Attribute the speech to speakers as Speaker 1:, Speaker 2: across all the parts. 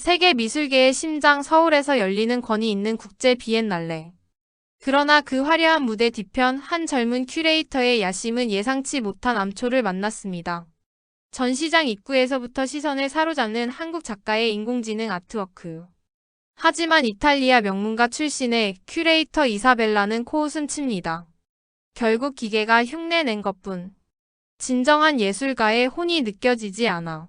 Speaker 1: 세계 미술계의 심장 서울에서 열리는 권위 있는 국제 비엔날레. 그러나 그 화려한 무대 뒤편 한 젊은 큐레이터의 야심은 예상치 못한 암초를 만났습니다. 전시장 입구에서부터 시선을 사로잡는 한국 작가의 인공지능 아트워크. 하지만 이탈리아 명문가 출신의 큐레이터 이사벨라는 코웃음 칩니다. 결국 기계가 흉내낸 것뿐. 진정한 예술가의 혼이 느껴지지 않아.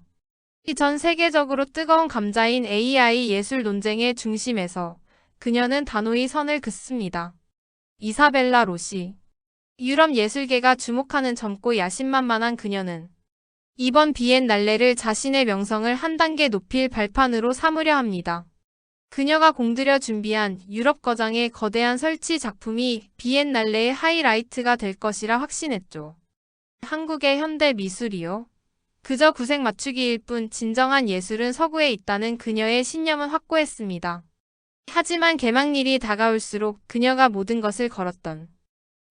Speaker 1: 전 세계적으로 뜨거운 감자인 AI 예술 논쟁의 중심에서 그녀는 단호히 선을 긋습니다. 이사벨라 로시. 유럽 예술계가 주목하는 젊고 야심만만한 그녀는 이번 비엔날레를 자신의 명성을 한 단계 높일 발판으로 삼으려 합니다. 그녀가 공들여 준비한 유럽 거장의 거대한 설치 작품이 비엔날레의 하이라이트가 될 것이라 확신했죠. 한국의 현대 미술이요? 그저 구색 맞추기일 뿐 진정한 예술은 서구에 있다는 그녀의 신념은 확고했습니다. 하지만 개막일이 다가올수록 그녀가 모든 것을 걸었던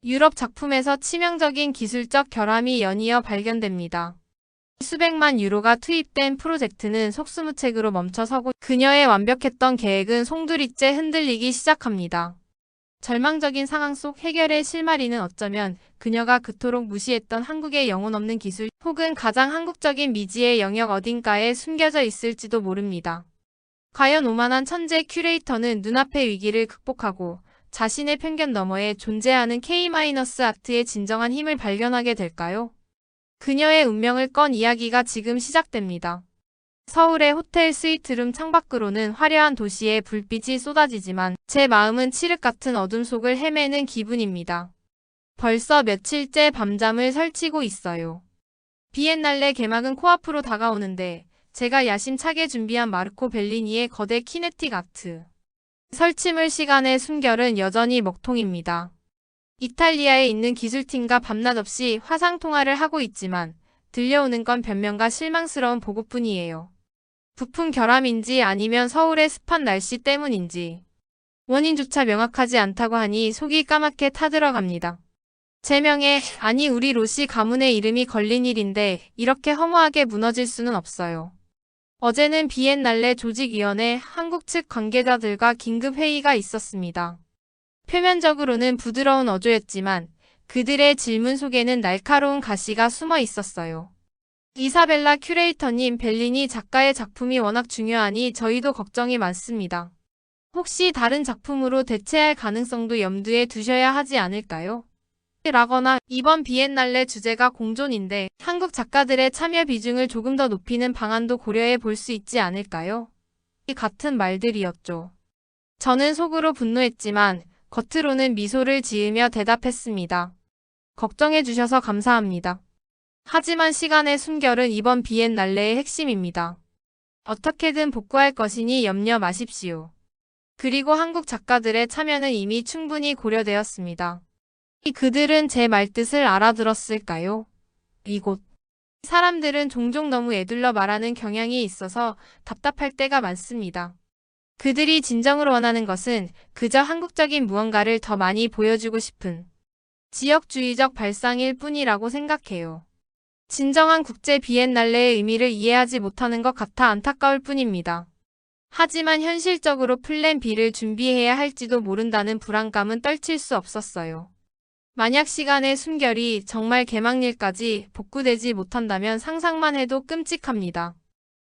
Speaker 1: 유럽 작품에서 치명적인 기술적 결함이 연이어 발견됩니다. 수백만 유로가 투입된 프로젝트는 속수무책으로 멈춰서고 그녀의 완벽했던 계획은 송두리째 흔들리기 시작합니다. 절망적인 상황 속 해결의 실마리는 어쩌면 그녀가 그토록 무시했던 한국의 영혼 없는 기술 혹은 가장 한국적인 미지의 영역 어딘가에 숨겨져 있을지도 모릅니다. 과연 오만한 천재 큐레이터는 눈앞의 위기를 극복하고 자신의 편견 너머에 존재하는 K-아트의 진정한 힘을 발견하게 될까요? 그녀의 운명을 건 이야기가 지금 시작됩니다. 서울의 호텔 스위트룸 창밖으로는 화려한 도시의 불빛이 쏟아지지만 제 마음은 칠흑 같은 어둠 속을 헤매는 기분입니다. 벌써 며칠째 밤잠을 설치고 있어요. 비엔날레 개막은 코앞으로 다가오는데 제가 야심차게 준비한 마르코 벨리니의 거대 키네틱 아트. 설치물 시간의 숨결은 여전히 먹통입니다. 이탈리아에 있는 기술팀과 밤낮 없이 화상통화를 하고 있지만 들려오는 건 변명과 실망스러운 보고뿐이에요. 부품 결함인지 아니면 서울의 습한 날씨 때문인지 원인조차 명확하지 않다고 하니 속이 까맣게 타들어갑니다. 제명에 아니 우리 로시 가문의 이름이 걸린 일인데 이렇게 허무하게 무너질 수는 없어요. 어제는 비엔날레 조직위원회 한국 측 관계자들과 긴급 회의가 있었습니다. 표면적으로는 부드러운 어조였지만 그들의 질문 속에는 날카로운 가시가 숨어 있었어요. 이사벨라 큐레이터님, 벨리니 작가의 작품이 워낙 중요하니 저희도 걱정이 많습니다. 혹시 다른 작품으로 대체할 가능성도 염두에 두셔야 하지 않을까요? 라거나 이번 비엔날레 주제가 공존인데 한국 작가들의 참여 비중을 조금 더 높이는 방안도 고려해 볼 수 있지 않을까요? 이 같은 말들이었죠. 저는 속으로 분노했지만 겉으로는 미소를 지으며 대답했습니다. 걱정해 주셔서 감사합니다. 하지만 시간의 숨결은 이번 비엔날레의 핵심입니다. 어떻게든 복구할 것이니 염려 마십시오. 그리고 한국 작가들의 참여는 이미 충분히 고려되었습니다. 그들은 제 말뜻을 알아들었을까요? 이곳. 사람들은 종종 너무 에둘러 말하는 경향이 있어서 답답할 때가 많습니다. 그들이 진정으로 원하는 것은 그저 한국적인 무언가를 더 많이 보여주고 싶은 지역주의적 발상일 뿐이라고 생각해요. 진정한 국제 비엔날레의 의미를 이해하지 못하는 것 같아 안타까울 뿐입니다. 하지만 현실적으로 플랜 B를 준비해야 할지도 모른다는 불안감은 떨칠 수 없었어요. 만약 시간의 숨결이 정말 개막일까지 복구되지 못한다면 상상만 해도 끔찍합니다.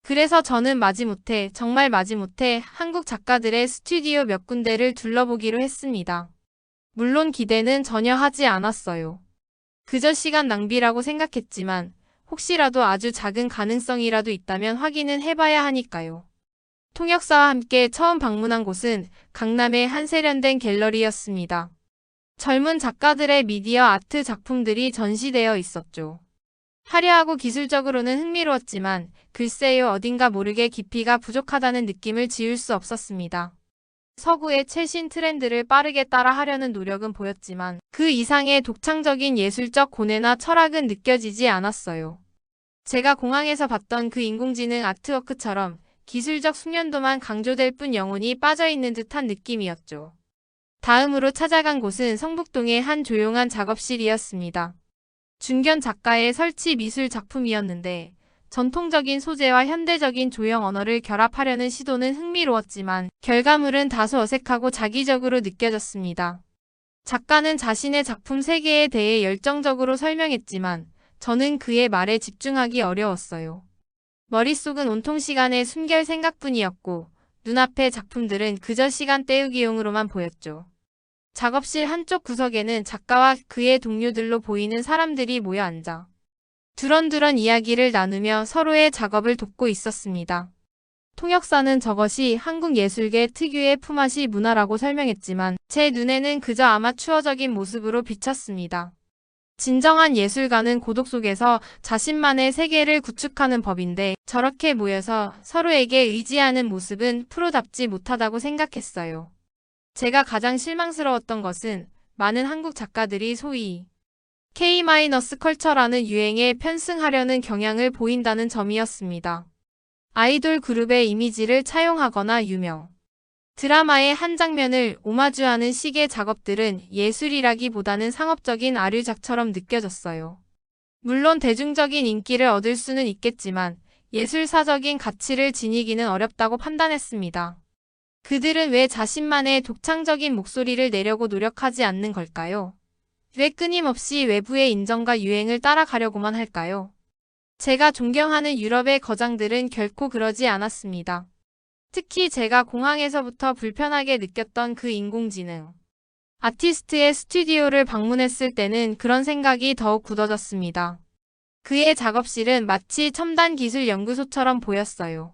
Speaker 1: 그래서 저는 마지못해, 정말 마지못해 한국 작가들의 스튜디오 몇 군데를 둘러보기로 했습니다. 물론 기대는 전혀 하지 않았어요. 그저 시간 낭비라고 생각했지만 혹시라도 아주 작은 가능성이라도 있다면 확인은 해봐야 하니까요. 통역사와 함께 처음 방문한 곳은 강남의 한 세련된 갤러리였습니다. 젊은 작가들의 미디어 아트 작품들이 전시되어 있었죠. 화려하고 기술적으로는 흥미로웠지만 글쎄요 어딘가 모르게 깊이가 부족하다는 느낌을 지울 수 없었습니다. 서구의 최신 트렌드를 빠르게 따라하려는 노력은 보였지만 그 이상의 독창적인 예술적 고뇌나 철학은 느껴지지 않았어요. 제가 공항에서 봤던 그 인공지능 아트워크처럼 기술적 숙련도만 강조될 뿐 영혼이 빠져있는 듯한 느낌이었죠. 다음으로 찾아간 곳은 성북동의 한 조용한 작업실이었습니다. 중견 작가의 설치 미술 작품이었는데 전통적인 소재와 현대적인 조형 언어를 결합하려는 시도는 흥미로웠지만 결과물은 다소 어색하고 자기적으로 느껴졌습니다. 작가는 자신의 작품 세계에 대해 열정적으로 설명했지만 저는 그의 말에 집중하기 어려웠어요. 머릿속은 온통 시간의 숨결 생각뿐이었고 눈앞의 작품들은 그저 시간 때우기용으로만 보였죠. 작업실 한쪽 구석에는 작가와 그의 동료들로 보이는 사람들이 모여 앉아 두런두런 이야기를 나누며 서로의 작업을 돕고 있었습니다. 통역사는 저것이 한국 예술계 특유의 품앗이 문화라고 설명했지만 제 눈에는 그저 아마추어적인 모습으로 비쳤습니다. 진정한 예술가는 고독 속에서 자신만의 세계를 구축하는 법인데 저렇게 모여서 서로에게 의지하는 모습은 프로답지 못하다고 생각했어요. 제가 가장 실망스러웠던 것은 많은 한국 작가들이 소위 K-컬처라는 유행에 편승하려는 경향을 보인다는 점이었습니다. 아이돌 그룹의 이미지를 차용하거나 유명 드라마의 한 장면을 오마주하는 식의 작업들은 예술이라기보다는 상업적인 아류작처럼 느껴졌어요. 물론 대중적인 인기를 얻을 수는 있겠지만 예술사적인 가치를 지니기는 어렵다고 판단했습니다. 그들은 왜 자신만의 독창적인 목소리를 내려고 노력하지 않는 걸까요? 왜 끊임없이 외부의 인정과 유행을 따라가려고만 할까요? 제가 존경하는 유럽의 거장들은 결코 그러지 않았습니다. 특히 제가 공항에서부터 불편하게 느꼈던 그 인공지능 아티스트의 스튜디오를 방문했을 때는 그런 생각이 더욱 굳어졌습니다. 그의 작업실은 마치 첨단 기술 연구소처럼 보였어요.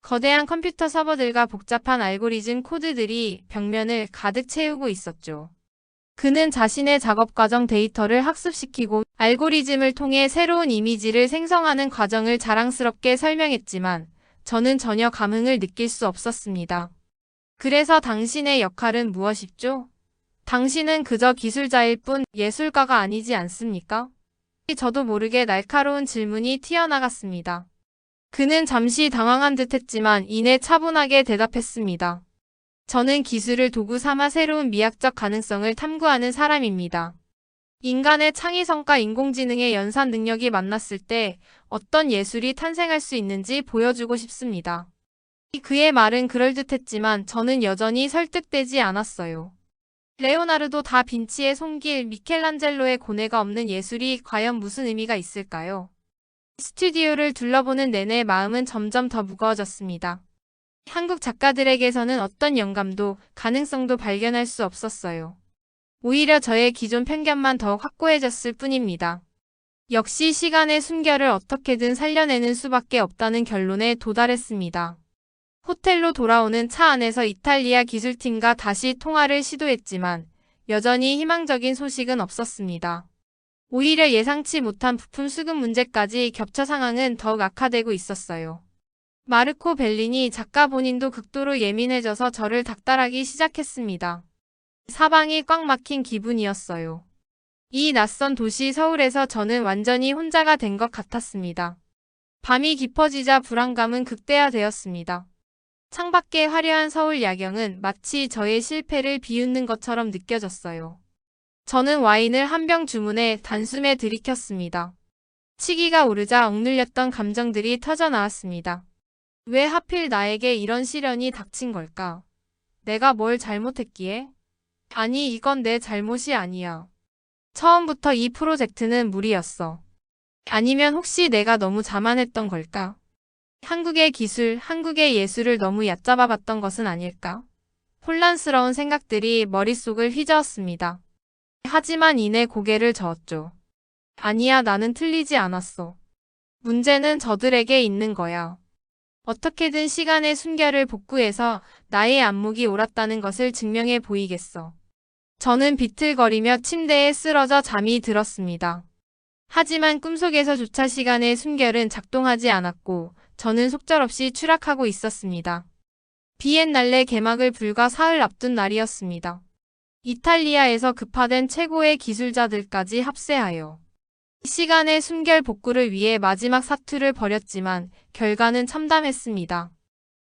Speaker 1: 거대한 컴퓨터 서버들과 복잡한 알고리즘 코드들이 벽면을 가득 채우고 있었죠. 그는 자신의 작업 과정 데이터를 학습시키고 알고리즘을 통해 새로운 이미지를 생성하는 과정을 자랑스럽게 설명했지만 저는 전혀 감흥을 느낄 수 없었습니다. 그래서 당신의 역할은 무엇이죠? 당신은 그저 기술자일 뿐 예술가가 아니지 않습니까? 저도 모르게 날카로운 질문이 튀어나갔습니다. 그는 잠시 당황한 듯 했지만 이내 차분하게 대답했습니다. 저는 기술을 도구 삼아 새로운 미학적 가능성을 탐구하는 사람입니다. 인간의 창의성과 인공지능의 연산 능력이 만났을 때 어떤 예술이 탄생할 수 있는지 보여주고 싶습니다. 그의 말은 그럴듯했지만 저는 여전히 설득되지 않았어요. 레오나르도 다빈치의 손길, 미켈란젤로의 고뇌가 없는 예술이 과연 무슨 의미가 있을까요? 스튜디오를 둘러보는 내내 마음은 점점 더 무거워졌습니다. 한국 작가들에게서는 어떤 영감도 가능성도 발견할 수 없었어요. 오히려 저의 기존 편견만 더욱 확고해졌을 뿐입니다. 역시 시간의 숨결을 어떻게든 살려내는 수밖에 없다는 결론에 도달했습니다. 호텔로 돌아오는 차 안에서 이탈리아 기술팀과 다시 통화를 시도했지만 여전히 희망적인 소식은 없었습니다. 오히려 예상치 못한 부품 수급 문제까지 겹쳐 상황은 더욱 악화되고 있었어요. 마르코 벨리니 작가 본인도 극도로 예민해져서 저를 닥달하기 시작했습니다. 사방이 꽉 막힌 기분이었어요. 이 낯선 도시 서울에서 저는 완전히 혼자가 된 것 같았습니다. 밤이 깊어지자 불안감은 극대화되었습니다. 창밖의 화려한 서울 야경은 마치 저의 실패를 비웃는 것처럼 느껴졌어요. 저는 와인을 한 병 주문해 단숨에 들이켰습니다. 치기가 오르자 억눌렸던 감정들이 터져 나왔습니다. 왜 하필 나에게 이런 시련이 닥친 걸까? 내가 뭘 잘못했기에? 아니, 이건 내 잘못이 아니야. 처음부터 이 프로젝트는 무리였어. 아니면 혹시 내가 너무 자만했던 걸까? 한국의 기술, 한국의 예술을 너무 얕잡아 봤던 것은 아닐까? 혼란스러운 생각들이 머릿속을 휘저었습니다. 하지만 이내 고개를 저었죠. 아니야, 나는 틀리지 않았어. 문제는 저들에게 있는 거야. 어떻게든 시간의 숨결을 복구해서 나의 안목이 옳았다는 것을 증명해 보이겠어. 저는 비틀거리며 침대에 쓰러져 잠이 들었습니다. 하지만 꿈속에서조차 시간의 숨결은 작동하지 않았고 저는 속절없이 추락하고 있었습니다. 비엔날레 개막을 불과 사흘 앞둔 날이었습니다. 이탈리아에서 급파된 최고의 기술자들까지 합세하여 시간의 숨결 복구를 위해 마지막 사투를 벌였지만 결과는 참담했습니다.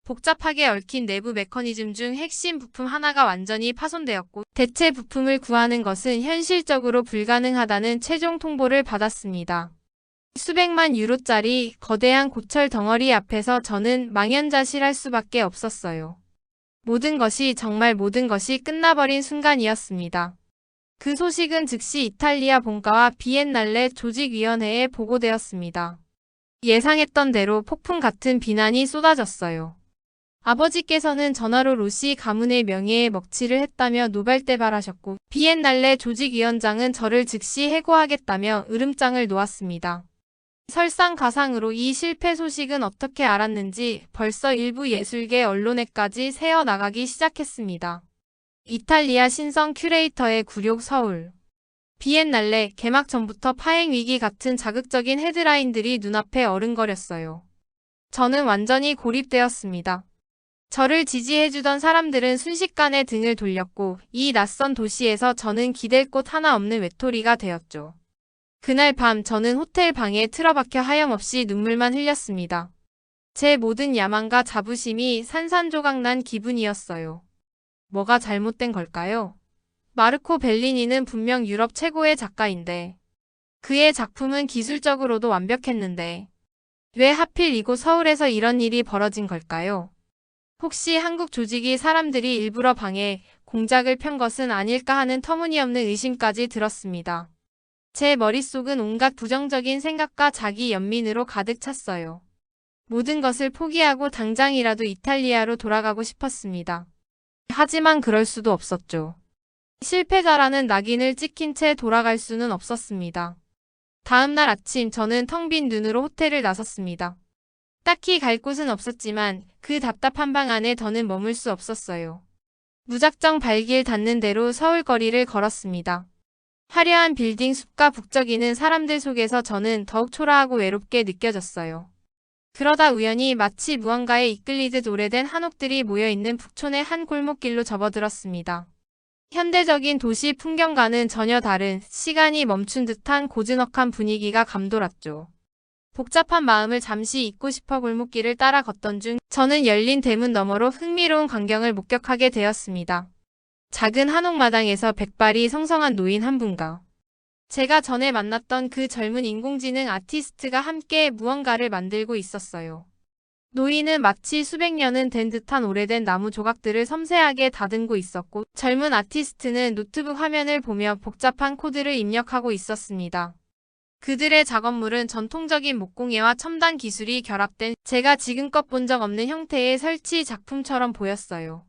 Speaker 1: 복잡하게 얽힌 내부 메커니즘 중 핵심 부품 하나가 완전히 파손되었고 대체 부품을 구하는 것은 현실적으로 불가능하다는 최종 통보를 받았습니다. 수백만 유로짜리 거대한 고철 덩어리 앞에서 저는 망연자실할 수밖에 없었어요. 모든 것이 정말 모든 것이 끝나버린 순간이었습니다. 그 소식은 즉시 이탈리아 본가와 비엔날레 조직위원회에 보고되었습니다. 예상했던 대로 폭풍 같은 비난이 쏟아졌어요. 아버지께서는 전화로 로시 가문의 명예에 먹칠을 했다며 노발대발하셨고 비엔날레 조직위원장은 저를 즉시 해고하겠다며 으름장을 놓았습니다. 설상가상으로 이 실패 소식은 어떻게 알았는지 벌써 일부 예술계 언론에까지 새어나가기 시작했습니다. 이탈리아 신성 큐레이터의 굴욕 서울. 비엔날레 개막 전부터 파행 위기 같은 자극적인 헤드라인들이 눈앞에 어른거렸어요. 저는 완전히 고립되었습니다. 저를 지지해주던 사람들은 순식간에 등을 돌렸고 이 낯선 도시에서 저는 기댈 곳 하나 없는 외톨이가 되었죠. 그날 밤 저는 호텔 방에 틀어박혀 하염없이 눈물만 흘렸습니다. 제 모든 야망과 자부심이 산산조각난 기분이었어요. 뭐가 잘못된 걸까요? 마르코 벨리니는 분명 유럽 최고의 작가인데 그의 작품은 기술적으로도 완벽했는데 왜 하필 이곳 서울에서 이런 일이 벌어진 걸까요? 혹시 한국 조직이 사람들이 일부러 방해, 공작을 편 것은 아닐까 하는 터무니없는 의심까지 들었습니다. 제 머릿속은 온갖 부정적인 생각과 자기 연민으로 가득 찼어요. 모든 것을 포기하고 당장이라도 이탈리아로 돌아가고 싶었습니다. 하지만 그럴 수도 없었죠. 실패자라는 낙인을 찍힌 채 돌아갈 수는 없었습니다. 다음 날 아침 저는 텅 빈 눈으로 호텔을 나섰습니다. 딱히 갈 곳은 없었지만 그 답답한 방 안에 더는 머물 수 없었어요. 무작정 발길 닿는 대로 서울 거리를 걸었습니다. 화려한 빌딩 숲과 북적이는 사람들 속에서 저는 더욱 초라하고 외롭게 느껴졌어요. 그러다 우연히 마치 무언가에 이끌리듯 오래된 한옥들이 모여있는 북촌의 한 골목길로 접어들었습니다. 현대적인 도시 풍경과는 전혀 다른 시간이 멈춘 듯한 고즈넉한 분위기가 감돌았죠. 복잡한 마음을 잠시 잊고 싶어 골목길을 따라 걷던 중 저는 열린 대문 너머로 흥미로운 광경을 목격하게 되었습니다. 작은 한옥마당에서 백발이 성성한 노인 한 분과 제가 전에 만났던 그 젊은 인공지능 아티스트가 함께 무언가를 만들고 있었어요. 노인은 마치 수백 년은 된 듯한 오래된 나무 조각들을 섬세하게 다듬고 있었고 젊은 아티스트는 노트북 화면을 보며 복잡한 코드를 입력하고 있었습니다. 그들의 작업물은 전통적인 목공예와 첨단 기술이 결합된 제가 지금껏 본 적 없는 형태의 설치 작품처럼 보였어요.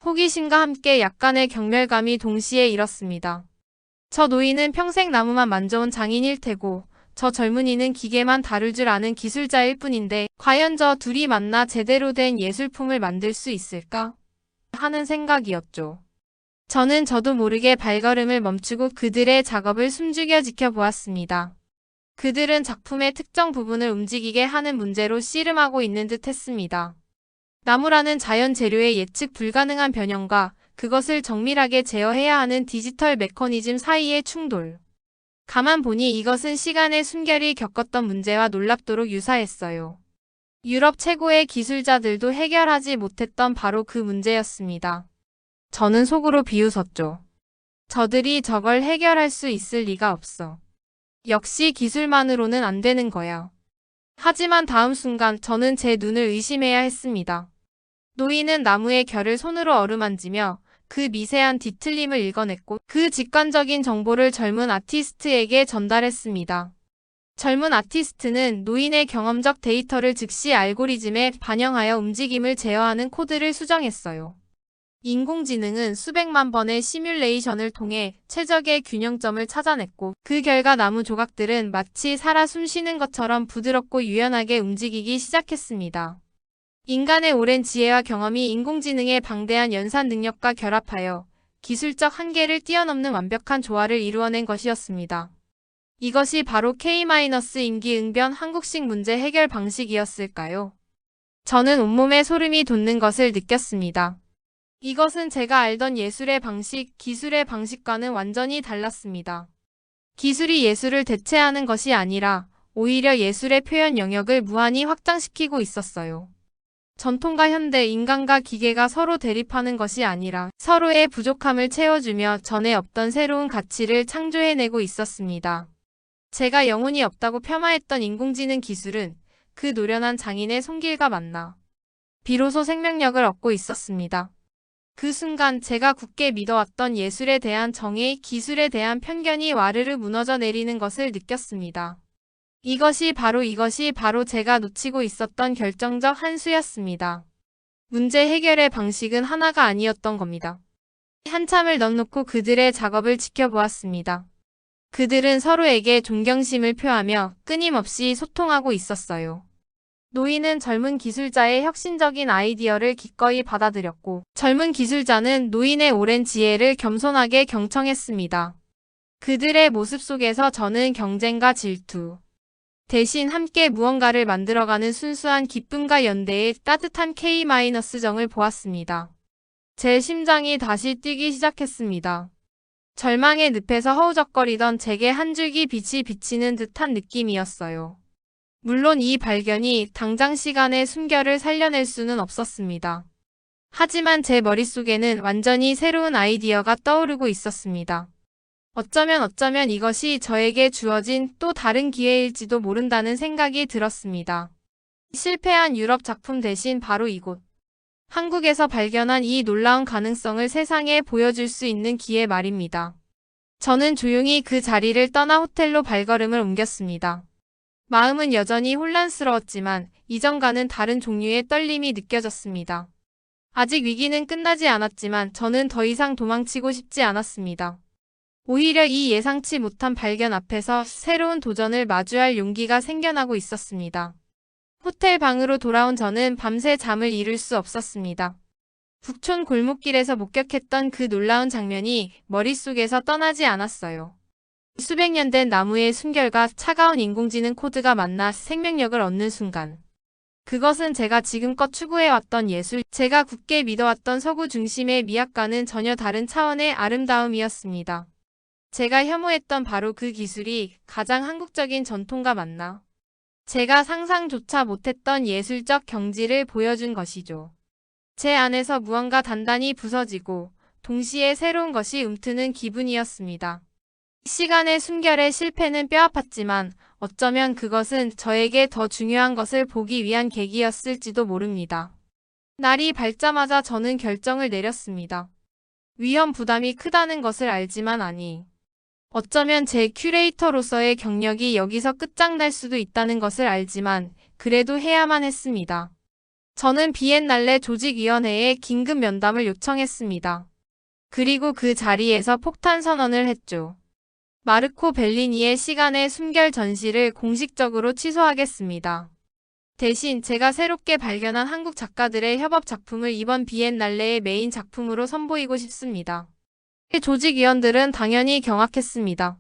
Speaker 1: 호기심과 함께 약간의 경멸감이 동시에 일었습니다. 저 노인은 평생 나무만 만져온 장인일 테고 저 젊은이는 기계만 다룰 줄 아는 기술자일 뿐인데 과연 저 둘이 만나 제대로 된 예술품을 만들 수 있을까? 하는 생각이었죠. 저는 저도 모르게 발걸음을 멈추고 그들의 작업을 숨죽여 지켜보았습니다. 그들은 작품의 특정 부분을 움직이게 하는 문제로 씨름하고 있는 듯 했습니다. 나무라는 자연 재료의 예측 불가능한 변형과 그것을 정밀하게 제어해야 하는 디지털 메커니즘 사이의 충돌. 가만 보니 이것은 시간의 숨결이 겪었던 문제와 놀랍도록 유사했어요. 유럽 최고의 기술자들도 해결하지 못했던 바로 그 문제였습니다. 저는 속으로 비웃었죠. 저들이 저걸 해결할 수 있을 리가 없어. 역시 기술만으로는 안 되는 거야. 하지만 다음 순간 저는 제 눈을 의심해야 했습니다. 노인은 나무의 결을 손으로 어루만지며 그 미세한 뒤틀림을 읽어냈고 그 직관적인 정보를 젊은 아티스트에게 전달했습니다. 젊은 아티스트는 노인의 경험적 데이터를 즉시 알고리즘에 반영하여 움직임을 제어하는 코드를 수정했어요. 인공지능은 수백만 번의 시뮬레이션을 통해 최적의 균형점을 찾아냈고 그 결과 나무 조각들은 마치 살아 숨쉬는 것처럼 부드럽고 유연하게 움직이기 시작했습니다. 인간의 오랜 지혜와 경험이 인공지능의 방대한 연산 능력과 결합하여 기술적 한계를 뛰어넘는 완벽한 조화를 이루어낸 것이었습니다. 이것이 바로 K-임기응변 한국식 문제 해결 방식이었을까요? 저는 온몸에 소름이 돋는 것을 느꼈습니다. 이것은 제가 알던 예술의 방식, 기술의 방식과는 완전히 달랐습니다. 기술이 예술을 대체하는 것이 아니라 오히려 예술의 표현 영역을 무한히 확장시키고 있었어요. 전통과 현대, 인간과 기계가 서로 대립하는 것이 아니라 서로의 부족함을 채워주며 전에 없던 새로운 가치를 창조해내고 있었습니다. 제가 영혼이 없다고 폄하했던 인공지능 기술은 그 노련한 장인의 손길과 만나 비로소 생명력을 얻고 있었습니다. 그 순간 제가 굳게 믿어왔던 예술에 대한 정의, 기술에 대한 편견이 와르르 무너져 내리는 것을 느꼈습니다. 이것이 바로 제가 놓치고 있었던 결정적 한 수였습니다. 문제 해결의 방식은 하나가 아니었던 겁니다. 한참을 넋 놓고 그들의 작업을 지켜보았습니다. 그들은 서로에게 존경심을 표하며 끊임없이 소통하고 있었어요. 노인은 젊은 기술자의 혁신적인 아이디어를 기꺼이 받아들였고, 젊은 기술자는 노인의 오랜 지혜를 겸손하게 경청했습니다. 그들의 모습 속에서 저는 경쟁과 질투, 대신 함께 무언가를 만들어가는 순수한 기쁨과 연대의 따뜻한 K-정을 보았습니다. 제 심장이 다시 뛰기 시작했습니다. 절망의 늪에서 허우적거리던 제게 한 줄기 빛이 비치는 듯한 느낌이었어요. 물론 이 발견이 당장 시간의 숨결을 살려낼 수는 없었습니다. 하지만 제 머릿속에는 완전히 새로운 아이디어가 떠오르고 있었습니다. 어쩌면 이것이 저에게 주어진 또 다른 기회일지도 모른다는 생각이 들었습니다. 실패한 유럽 작품 대신 바로 이곳, 한국에서 발견한 이 놀라운 가능성을 세상에 보여줄 수 있는 기회 말입니다. 저는 조용히 그 자리를 떠나 호텔로 발걸음을 옮겼습니다. 마음은 여전히 혼란스러웠지만 이전과는 다른 종류의 떨림이 느껴졌습니다. 아직 위기는 끝나지 않았지만 저는 더 이상 도망치고 싶지 않았습니다. 오히려 이 예상치 못한 발견 앞에서 새로운 도전을 마주할 용기가 생겨나고 있었습니다. 호텔 방으로 돌아온 저는 밤새 잠을 이룰 수 없었습니다. 북촌 골목길에서 목격했던 그 놀라운 장면이 머릿속에서 떠나지 않았어요. 수백 년 된 나무의 순결과 차가운 인공지능 코드가 만나 생명력을 얻는 순간. 그것은 제가 지금껏 추구해왔던 예술, 제가 굳게 믿어왔던 서구 중심의 미학과는 전혀 다른 차원의 아름다움이었습니다. 제가 혐오했던 바로 그 기술이 가장 한국적인 전통과 만나 제가 상상조차 못했던 예술적 경지를 보여준 것이죠. 제 안에서 무언가 단단히 부서지고 동시에 새로운 것이 움트는 기분이었습니다. 시간의 숨결의 실패는 뼈아팠지만 어쩌면 그것은 저에게 더 중요한 것을 보기 위한 계기였을지도 모릅니다. 날이 밝자마자 저는 결정을 내렸습니다. 위험 부담이 크다는 것을 알지만 어쩌면 제 큐레이터로서의 경력이 여기서 끝장날 수도 있다는 것을 알지만 그래도 해야만 했습니다. 저는 비엔날레 조직위원회에 긴급 면담을 요청했습니다. 그리고 그 자리에서 폭탄 선언을 했죠. 마르코 벨리니의 시간의 숨결 전시를 공식적으로 취소하겠습니다. 대신 제가 새롭게 발견한 한국 작가들의 협업 작품을 이번 비엔날레의 메인 작품으로 선보이고 싶습니다. 조직위원들은 당연히 경악했습니다.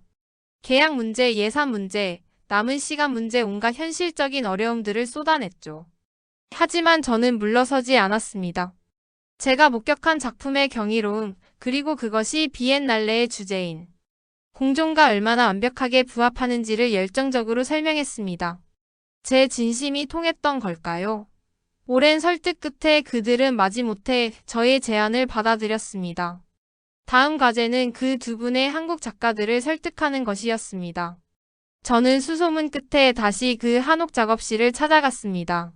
Speaker 1: 계약 문제, 예산 문제, 남은 시간 문제 온갖 현실적인 어려움들을 쏟아냈죠. 하지만 저는 물러서지 않았습니다. 제가 목격한 작품의 경이로움, 그리고 그것이 비엔날레의 주제인 공존과 얼마나 완벽하게 부합하는지를 열정적으로 설명했습니다. 제 진심이 통했던 걸까요? 오랜 설득 끝에 그들은 마지못해 저의 제안을 받아들였습니다. 다음 과제는 그 두 분의 한국 작가들을 설득하는 것이었습니다. 저는 수소문 끝에 다시 그 한옥 작업실을 찾아갔습니다.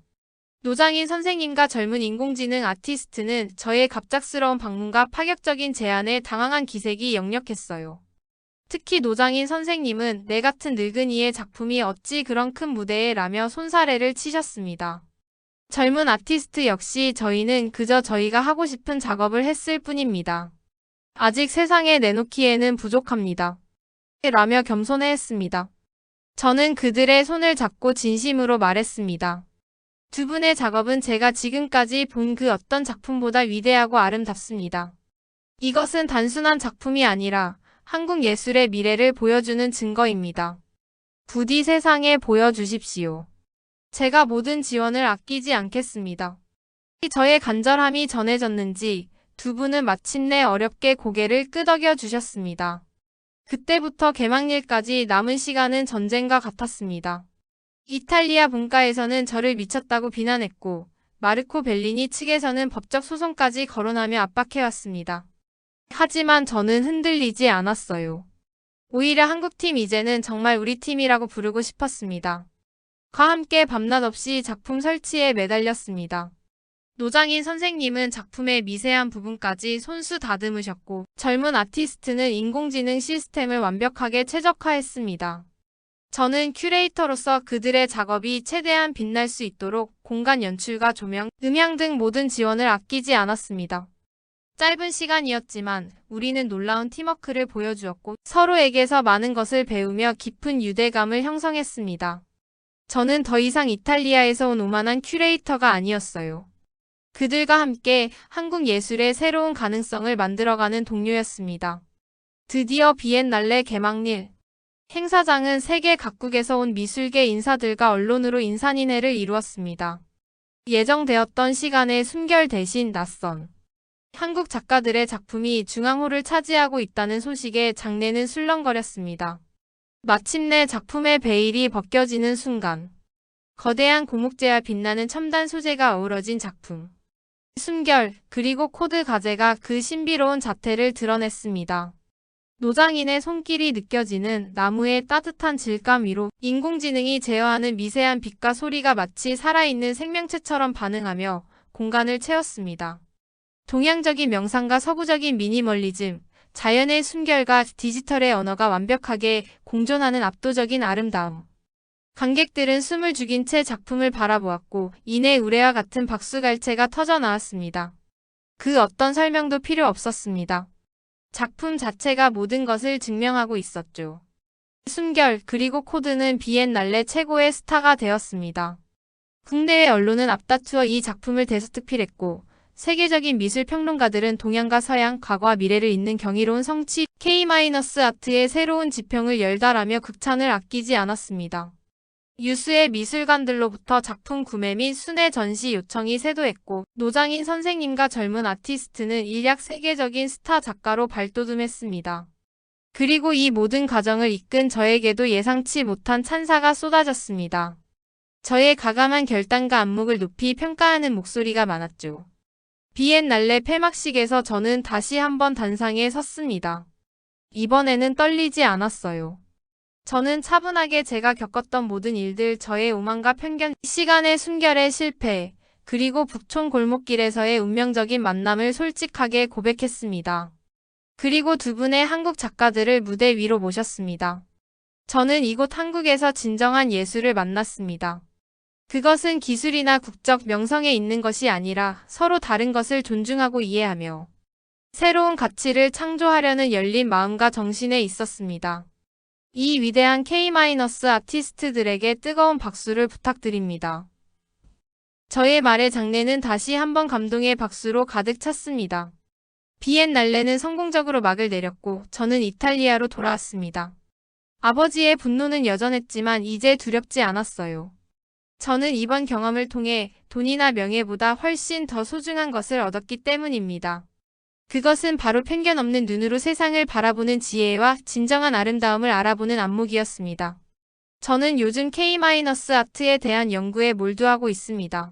Speaker 1: 노장인 선생님과 젊은 인공지능 아티스트는 저의 갑작스러운 방문과 파격적인 제안에 당황한 기색이 역력했어요. 특히 노장인 선생님은 내 같은 늙은이의 작품이 어찌 그런 큰 무대에 라며 손사래를 치셨습니다. 젊은 아티스트 역시 저희는 그저 저희가 하고 싶은 작업을 했을 뿐입니다. 아직 세상에 내놓기에는 부족합니다. 라며 겸손해했습니다. 저는 그들의 손을 잡고 진심으로 말했습니다. 두 분의 작업은 제가 지금까지 본 그 어떤 작품보다 위대하고 아름답습니다. 이것은 단순한 작품이 아니라 한국 예술의 미래를 보여주는 증거입니다. 부디 세상에 보여주십시오. 제가 모든 지원을 아끼지 않겠습니다. 저의 간절함이 전해졌는지 두 분은 마침내 어렵게 고개를 끄덕여 주셨습니다. 그때부터 개막일까지 남은 시간은 전쟁과 같았습니다. 이탈리아 분과에서는 저를 미쳤다고 비난했고 마르코 벨리니 측에서는 법적 소송까지 거론하며 압박해왔습니다. 하지만 저는 흔들리지 않았어요. 오히려 한국팀 이제는 정말 우리 팀이라고 부르고 싶었습니다. 과 함께 밤낮 없이 작품 설치에 매달렸습니다. 노장인 선생님은 작품의 미세한 부분까지 손수 다듬으셨고 젊은 아티스트는 인공지능 시스템을 완벽하게 최적화했습니다. 저는 큐레이터로서 그들의 작업이 최대한 빛날 수 있도록 공간 연출과 조명, 음향 등 모든 지원을 아끼지 않았습니다. 짧은 시간이었지만 우리는 놀라운 팀워크를 보여주었고 서로에게서 많은 것을 배우며 깊은 유대감을 형성했습니다. 저는 더 이상 이탈리아에서 온 오만한 큐레이터가 아니었어요. 그들과 함께 한국 예술의 새로운 가능성을 만들어가는 동료였습니다. 드디어 비엔날레 개막일. 행사장은 세계 각국에서 온 미술계 인사들과 언론으로 인산인해를 이루었습니다. 예정되었던 시간의 숨결 대신 낯선 한국 작가들의 작품이 중앙호를 차지하고 있다는 소식에 장내는 술렁거렸습니다. 마침내 작품의 베일이 벗겨지는 순간 거대한 고목재와 빛나는 첨단 소재가 어우러진 작품. 숨결, 그리고 코드 가제가 그 신비로운 자태를 드러냈습니다. 노장인의 손길이 느껴지는 나무의 따뜻한 질감 위로 인공지능이 제어하는 미세한 빛과 소리가 마치 살아있는 생명체처럼 반응하며 공간을 채웠습니다. 동양적인 명상과 서구적인 미니멀리즘, 자연의 숨결과 디지털의 언어가 완벽하게 공존하는 압도적인 아름다움. 관객들은 숨을 죽인 채 작품을 바라보았고 이내 우레와 같은 박수갈채가 터져나왔습니다. 그 어떤 설명도 필요 없었습니다. 작품 자체가 모든 것을 증명하고 있었죠. 숨결 그리고 코드는 비엔날레 최고의 스타가 되었습니다. 국내의 언론은 앞다투어 이 작품을 대서특필했고 세계적인 미술 평론가들은 동양과 서양, 과거와 미래를 잇는 경이로운 성취 K-아트의 새로운 지평을 열달하며 극찬을 아끼지 않았습니다. 유수의 미술관들로부터 작품 구매 및 순회 전시 요청이 쇄도했고 노장인 선생님과 젊은 아티스트는 일약 세계적인 스타 작가로 발돋움했습니다. 그리고 이 모든 과정을 이끈 저에게도 예상치 못한 찬사가 쏟아졌습니다. 저의 가감한 결단과 안목을 높이 평가하는 목소리가 많았죠. 비엔날레 폐막식에서 저는 다시 한번 단상에 섰습니다. 이번에는 떨리지 않았어요. 저는 차분하게 제가 겪었던 모든 일들, 저의 오만과 편견, 시간의 숨결의 실패, 그리고 북촌 골목길에서의 운명적인 만남을 솔직하게 고백했습니다. 그리고 두 분의 한국 작가들을 무대 위로 모셨습니다. 저는 이곳 한국에서 진정한 예술을 만났습니다. 그것은 기술이나 국적 명성에 있는 것이 아니라 서로 다른 것을 존중하고 이해하며 새로운 가치를 창조하려는 열린 마음과 정신에 있었습니다. 이 위대한 K-아티스트들에게 뜨거운 박수를 부탁드립니다. 저의 말의 장내는 다시 한번 감동의 박수로 가득 찼습니다. 비엔날레는 성공적으로 막을 내렸고 저는 이탈리아로 돌아왔습니다. 아버지의 분노는 여전했지만 이제 두렵지 않았어요. 저는 이번 경험을 통해 돈이나 명예보다 훨씬 더 소중한 것을 얻었기 때문입니다. 그것은 바로 편견 없는 눈으로 세상을 바라보는 지혜와 진정한 아름다움을 알아보는 안목이었습니다. 저는 요즘 K-아트에 대한 연구에 몰두하고 있습니다.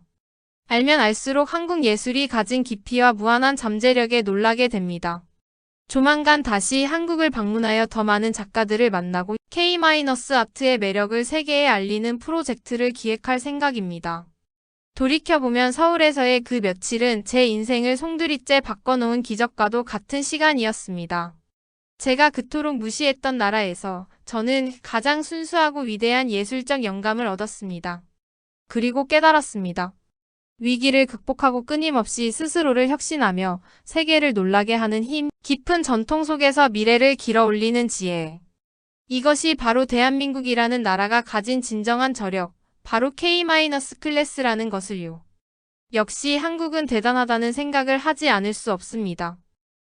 Speaker 1: 알면 알수록 한국 예술이 가진 깊이와 무한한 잠재력에 놀라게 됩니다. 조만간 다시 한국을 방문하여 더 많은 작가들을 만나고 K-아트의 매력을 세계에 알리는 프로젝트를 기획할 생각입니다. 돌이켜보면 서울에서의 그 며칠은 제 인생을 송두리째 바꿔놓은 기적과도 같은 시간이었습니다. 제가 그토록 무시했던 나라에서 저는 가장 순수하고 위대한 예술적 영감을 얻었습니다. 그리고 깨달았습니다. 위기를 극복하고 끊임없이 스스로를 혁신하며 세계를 놀라게 하는 힘, 깊은 전통 속에서 미래를 길어 올리는 지혜. 이것이 바로 대한민국이라는 나라가 가진 진정한 저력, 바로 K-클래스라는 것을요. 역시 한국은 대단하다는 생각을 하지 않을 수 없습니다.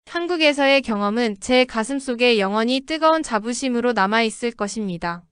Speaker 1: 한국에서의 경험은 제 가슴속에 영원히 뜨거운 자부심으로 남아있을 것입니다.